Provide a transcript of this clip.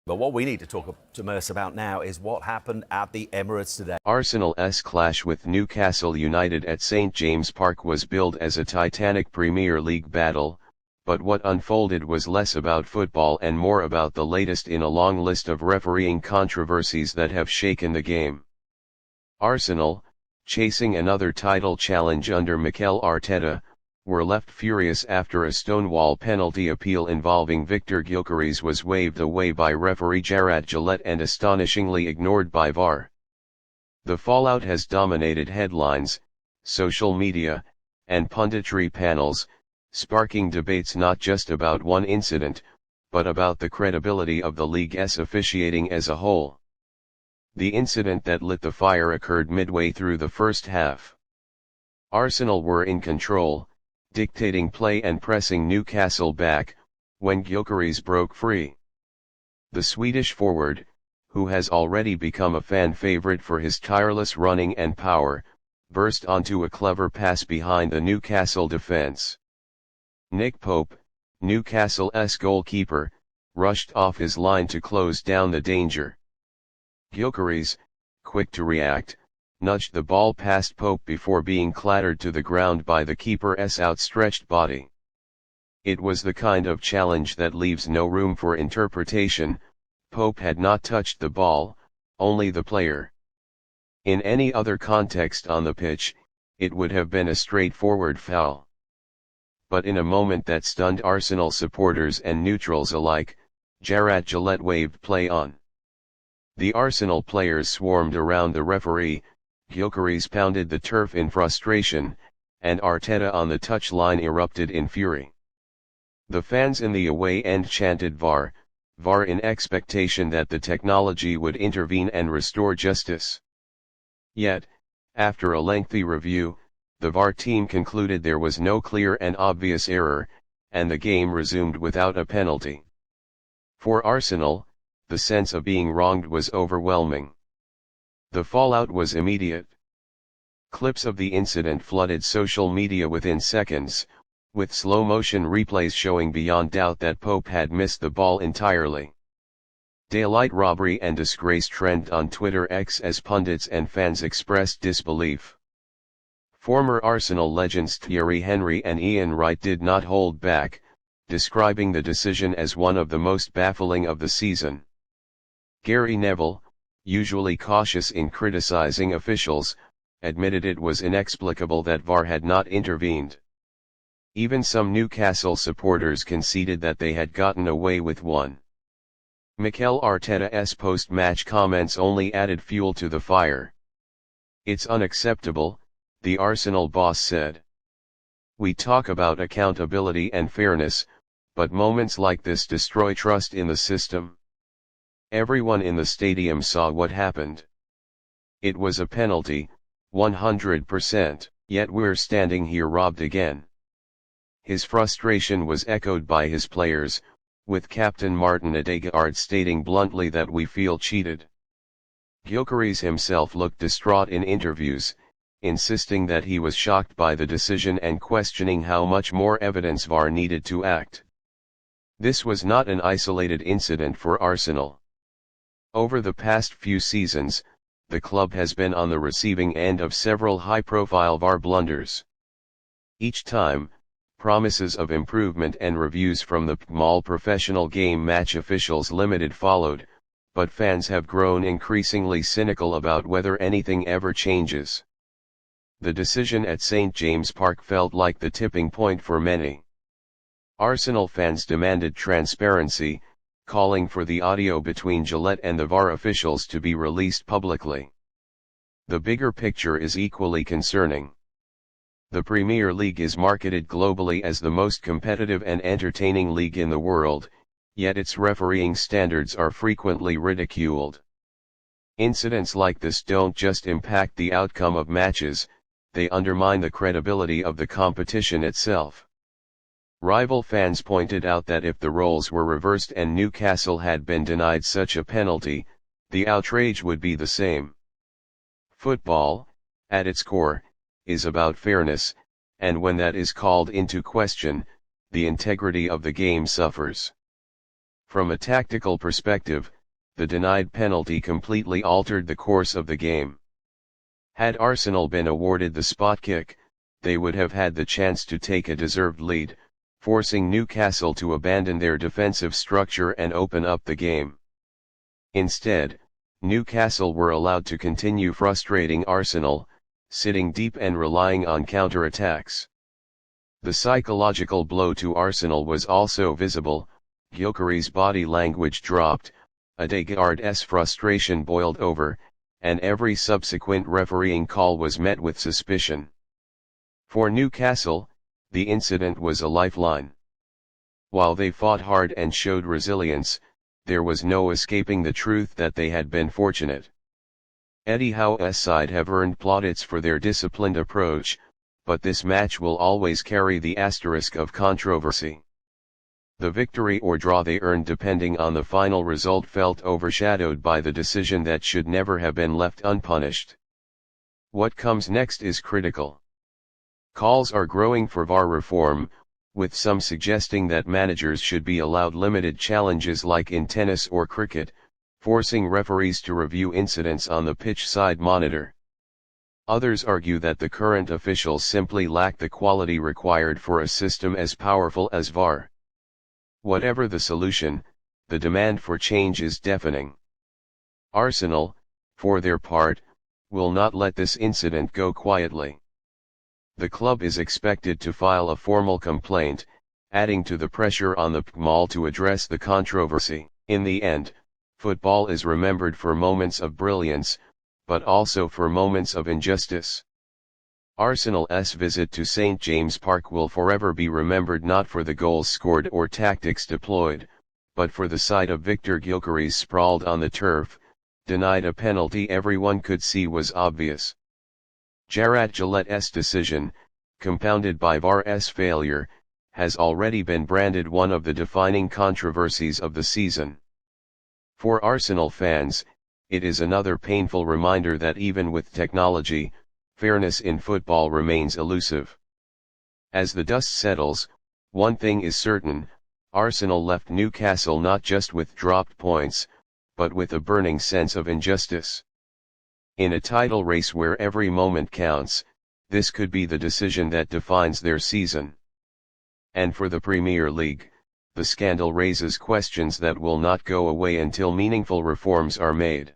But what we need to talk to Merce about now is what happened at the Emirates today. Arsenal's clash with Newcastle United at St James Park was billed as a titanic Premier League battle, but what unfolded was less about football and more about the latest in a long list of refereeing controversies that have shaken the game. Arsenal, chasing another title challenge under Mikel Arteta, were left furious after a Stonewall penalty appeal involving Victor Gyökeres was waved away by referee Jarrad Gillett and astonishingly ignored by VAR. The fallout has dominated headlines, social media, and punditry panels, sparking debates not just about one incident, but about the credibility of the league's officiating as a whole. The incident that lit the fire occurred midway through the first half. Arsenal were in control, dictating play and pressing Newcastle back, when Gyökeres broke free. The Swedish forward, who has already become a fan favorite for his tireless running and power, burst onto a clever pass behind the Newcastle defence. Nick Pope, Newcastle's goalkeeper, rushed off his line to close down the danger. Gyökeres, quick to react, nudged the ball past Pope before being clattered to the ground by the keeper's outstretched body. It was the kind of challenge that leaves no room for interpretation. Pope had not touched the ball, only the player. In any other context on the pitch, it would have been a straightforward foul. But in a moment that stunned Arsenal supporters and neutrals alike, Jarrad Gillett waved play on. The Arsenal players swarmed around the referee, Gyökeres pounded the turf in frustration, and Arteta on the touchline erupted in fury. The fans in the away end chanted VAR, VAR in expectation that the technology would intervene and restore justice. Yet, after a lengthy review, the VAR team concluded there was no clear and obvious error, and the game resumed without a penalty. For Arsenal, the sense of being wronged was overwhelming. The fallout was immediate. Clips of the incident flooded social media within seconds, with slow-motion replays showing beyond doubt that Pope had missed the ball entirely. Daylight robbery and disgrace trend on Twitter X as pundits and fans expressed disbelief. Former Arsenal legends Thierry Henry and Ian Wright did not hold back, describing the decision as one of the most baffling of the season. Gary Neville, usually cautious in criticizing officials, admitted it was inexplicable that VAR had not intervened. Even some Newcastle supporters conceded that they had gotten away with one. Mikel Arteta's post-match comments only added fuel to the fire. "It's unacceptable," the Arsenal boss said. "We talk about accountability and fairness, but moments like this destroy trust in the system. Everyone in the stadium saw what happened. It was a penalty, 100%, yet we're standing here robbed again." His frustration was echoed by his players, with captain Martin Ødegaard stating bluntly that "we feel cheated." Gyökeres himself looked distraught in interviews, insisting that he was shocked by the decision and questioning how much more evidence VAR needed to act. This was not an isolated incident for Arsenal. Over the past few seasons, the club has been on the receiving end of several high-profile VAR blunders. Each time, promises of improvement and reviews from the PMAL Professional Game Match Officials Limited followed, but fans have grown increasingly cynical about whether anything ever changes. The decision at St James Park felt like the tipping point for many. Arsenal fans demanded transparency, calling for the audio between Gillett and the VAR officials to be released publicly. The bigger picture is equally concerning. The Premier League is marketed globally as the most competitive and entertaining league in the world, yet its refereeing standards are frequently ridiculed. Incidents like this don't just impact the outcome of matches, they undermine the credibility of the competition itself. Rival fans pointed out that if the roles were reversed and Newcastle had been denied such a penalty, the outrage would be the same. Football, at its core, is about fairness, and when that is called into question, the integrity of the game suffers. From a tactical perspective, the denied penalty completely altered the course of the game. Had Arsenal been awarded the spot kick, they would have had the chance to take a deserved lead, forcing Newcastle to abandon their defensive structure and open up the game. Instead, Newcastle were allowed to continue frustrating Arsenal, sitting deep and relying on counter-attacks. The psychological blow to Arsenal was also visible. Gyökeres' body language dropped, Ødegaard's frustration boiled over, and every subsequent refereeing call was met with suspicion. For Newcastle, the incident was a lifeline. While they fought hard and showed resilience, there was no escaping the truth that they had been fortunate. Eddie Howe's side have earned plaudits for their disciplined approach, but this match will always carry the asterisk of controversy. The victory or draw they earned depending on the final result felt overshadowed by the decision that should never have been left unpunished. What comes next is critical. Calls are growing for VAR reform, with some suggesting that managers should be allowed limited challenges like in tennis or cricket, forcing referees to review incidents on the pitch side monitor. Others argue that the current officials simply lack the quality required for a system as powerful as VAR. Whatever the solution, the demand for change is deafening. Arsenal, for their part, will not let this incident go quietly. The club is expected to file a formal complaint, adding to the pressure on the PMAL to address the controversy. In the end, football is remembered for moments of brilliance, but also for moments of injustice. Arsenal's visit to St James Park will forever be remembered not for the goals scored or tactics deployed, but for the sight of Victor Gyökeres sprawled on the turf, denied a penalty everyone could see was obvious. Jarrad Gillett's decision, compounded by VAR's failure, has already been branded one of the defining controversies of the season. For Arsenal fans, it is another painful reminder that even with technology, fairness in football remains elusive. As the dust settles, one thing is certain: Arsenal left Newcastle not just with dropped points, but with a burning sense of injustice. In a title race where every moment counts, this could be the decision that defines their season. And for the Premier League, the scandal raises questions that will not go away until meaningful reforms are made.